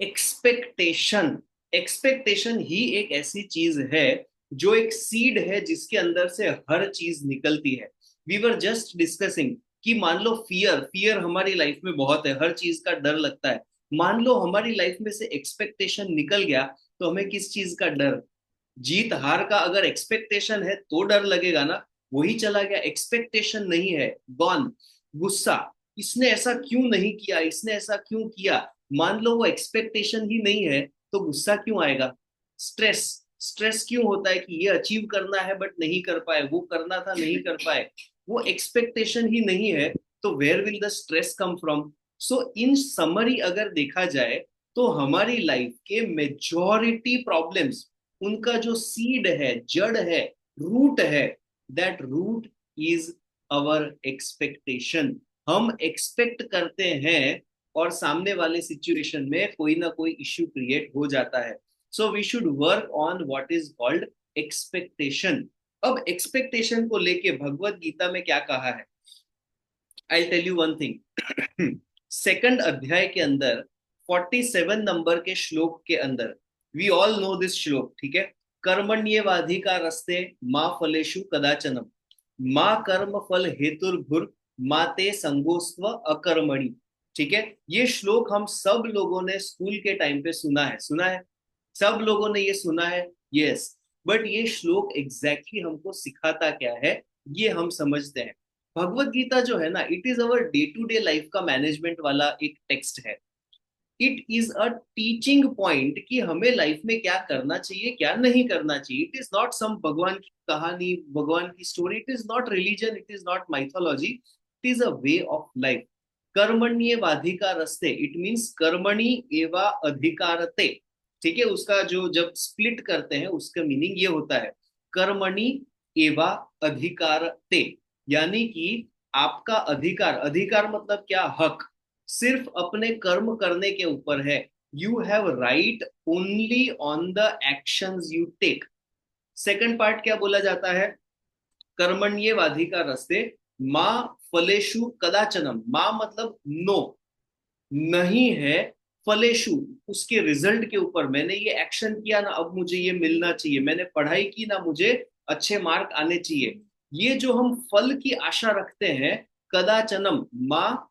Expectation, expectation ही एक ऐसी चीज है जो एक सीड है जिसके अंदर से हर चीज निकलती है। वी वर जस्ट डिस्कसिंग कि मान लो फियर, फियर हमारी लाइफ में बहुत है, हर चीज का डर लगता है। मान लो हमारी लाइफ में से एक्सपेक्टेशन निकल गया, तो हमें किस चीज का डर? जीत हार का अगर एक्सपेक्टेशन है तो डर लगेगा ना। वही चला गया, एक्सपेक्टेशन नहीं है, गॉन। गुस्सा, इसने ऐसा क्यों नहीं किया, इसने ऐसा क्यों किया। मान लो वो एक्सपेक्टेशन ही नहीं है, तो गुस्सा क्यों आएगा? स्ट्रेस, स्ट्रेस क्यों होता है कि ये अचीव करना है बट नहीं कर पाए, वो करना था नहीं कर पाए। वो एक्सपेक्टेशन ही नहीं है, तो where will the stress come from? So in summary अगर देखा जाए, तो हमारी लाइफ के मेजॉरिटी प्रॉब्लम्स, उनका जो सीड है, जड़ है, रूट है, that root is our expectation. हम एक्सपेक्ट करते हैं और सामने वाले सिचुएशन में कोई ना कोई इश्यू क्रिएट हो जाता है। So we should work on what is called expectation. अब एक्सपेक्टेशन को लेके भगवत गीता में क्या कहा है? I tell you one thing. Second अध्याय के अंदर 47 नंबर के श्लोक के अंदर, वी ऑल नो दिस श्लोक, ठीक है? कर्मण्येवाधिका रस्ते माँ फलेषु कदाचनम, माँ कर्म फल हेतुर्भुर माते संगोस्त्व अकर्मणि। ठीक है, ये श्लोक हम सब लोगों ने स्कूल के टाइम पे सुना है, सुना है, सब लोगों ने ये सुना है, यस। बट ये श्लोक एग्जैक्टली हमको सिखाता क्या है, ये हम समझते हैं। भगवत गीता जो है ना, it is our day to day life का मैनेजमेंट वाला एक टेक्स्ट है। It is a teaching point कि हमें लाइफ में क्या करना चाहिए, क्या नहीं करना चाहिए। इट इज नॉट सम भगवान की कहानी, भगवान की story, it is not religion, it is not mythology, it is a way of life. कर्मण्य वाधिका रस्ते, इट मीन्स कर्मणि एवा अधिकारते। ठीक है, उसका जो जब स्प्लिट करते हैं उसका मीनिंग ये होता है, कर्मणि एवा अधिकारते, यानी कि आपका अधिकार, अधिकार मतलब क्या? हक, सिर्फ अपने कर्म करने के ऊपर है। You have right only on the actions you take. Second part क्या बोला जाता है? कर्मण्ये वाधिका रस्ते माँ फलेशु कदाचनम, माँ मतलब नो, नहीं है, फलेशु उसके रिजल्ट के ऊपर, मैंने ये एक्शन किया ना, अब मुझे ये मिलना चाहिए, मैंने पढ़ाई की ना, मुझे अच्छे मार्क आने चाहिए। ये जो हम फल की आशा रखते हैं, कदाचनम, माँ,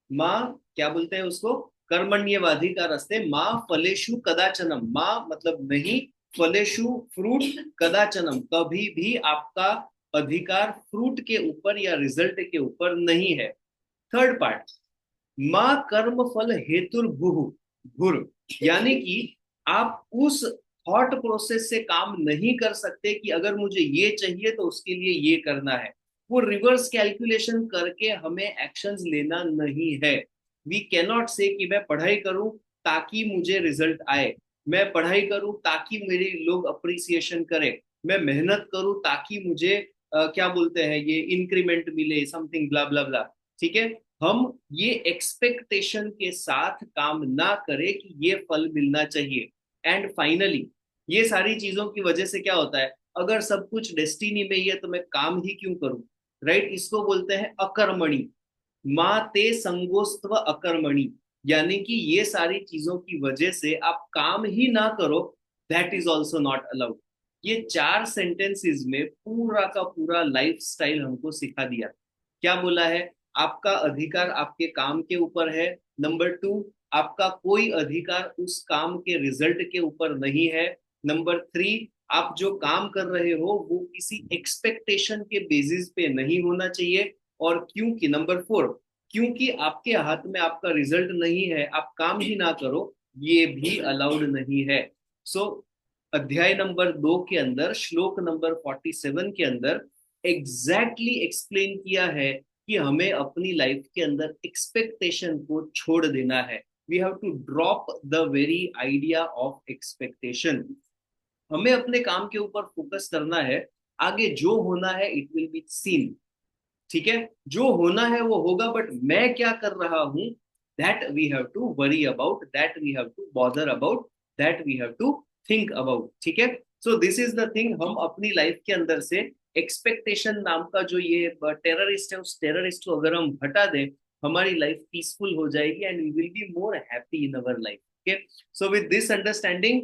माँ क्या बोलते हैं उसको? कर्मण्यवादी का रास्ते, माँ फलेशु कदाचनम, माँ मतलब नहीं, फलेशु फ्रूट, कदाचनम कभी भी आपका अधिकार फ्रूट के ऊपर या रिजल्ट के ऊपर नहीं है। थर्ड पार्ट, माँ कर्म फल हेतुर्भुः भुर, यानी कि आप उस थॉट प्रोसेस से काम नहीं कर सकते कि अगर मुझे ये चाहिए तो उसके लिए ये करना है। वो रिवर्स कैलकुलेशन करके हमें एक्शंस लेना नहीं है। वी कैनॉट से कि मैं पढ़ाई करूं ताकि मुझे रिजल्ट आए, मैं पढ़ाई करूं ताकि मेरे लोग अप्रिसिएशन करें, मैं मेहनत करूं ताकि मुझे क्या बोलते हैं ये इंक्रीमेंट मिले, समथिंग ब्ला ब्ला ब्ला। ठीक है, हम ये एक्सपेक्टेशन के साथ काम ना करें कि ये फल मिलना चाहिए। एंड फाइनली ये सारी चीजों की वजह से क्या होता है, अगर सब कुछ डेस्टिनी में ही है तो मैं काम ही क्यों करूं? राइट, इसको बोलते हैं अकर्मणी। माँ ते संगोस्त्व अकर्मणी, यानी कि ये सारी चीजों की वजह से आप काम ही ना करो, that is also not allowed. ये चार सेंटेंसेस में पूरा का पूरा लाइफ स्टाइल हमको सिखा दिया। क्या बोला है? आपका अधिकार आपके काम के ऊपर है। नंबर टू, आपका कोई अधिकार उस काम के रिजल्ट के ऊपर नहीं है। नंबर थ्री, आप जो काम कर रहे हो वो किसी एक्सपेक्टेशन के बेसिस पे नहीं होना चाहिए। और क्योंकि नंबर फोर, क्योंकि आपके हाथ में आपका रिजल्ट नहीं है, आप काम ही ना करो, ये भी अलाउड नहीं है। सो अध्याय नंबर 2 के अंदर श्लोक नंबर 47 के अंदर एग्जैक्टली एक्सप्लेन किया है कि हमें अपनी लाइफ के अंदर एक्सपेक्टेशन को छोड़ देना है। We have to drop the very idea of expectation. हमें अपने काम के ऊपर फोकस करना है, आगे जो होना है इट विल बी सीन। ठीक है, जो होना है वो होगा, बट मैं क्या कर रहा हूं, that we have to worry about, that we have to bother about, that we have to think about. ठीक है, so this is the thing, हम अपनी लाइफ के अंदर से एक्सपेक्टेशन नाम का जो ये टेररिस्ट है, उस टेररिस्ट को अगर हम हटा दें, हमारी लाइफ पीसफुल हो जाएगी and we will be more happy in our life. Okay, so with this understanding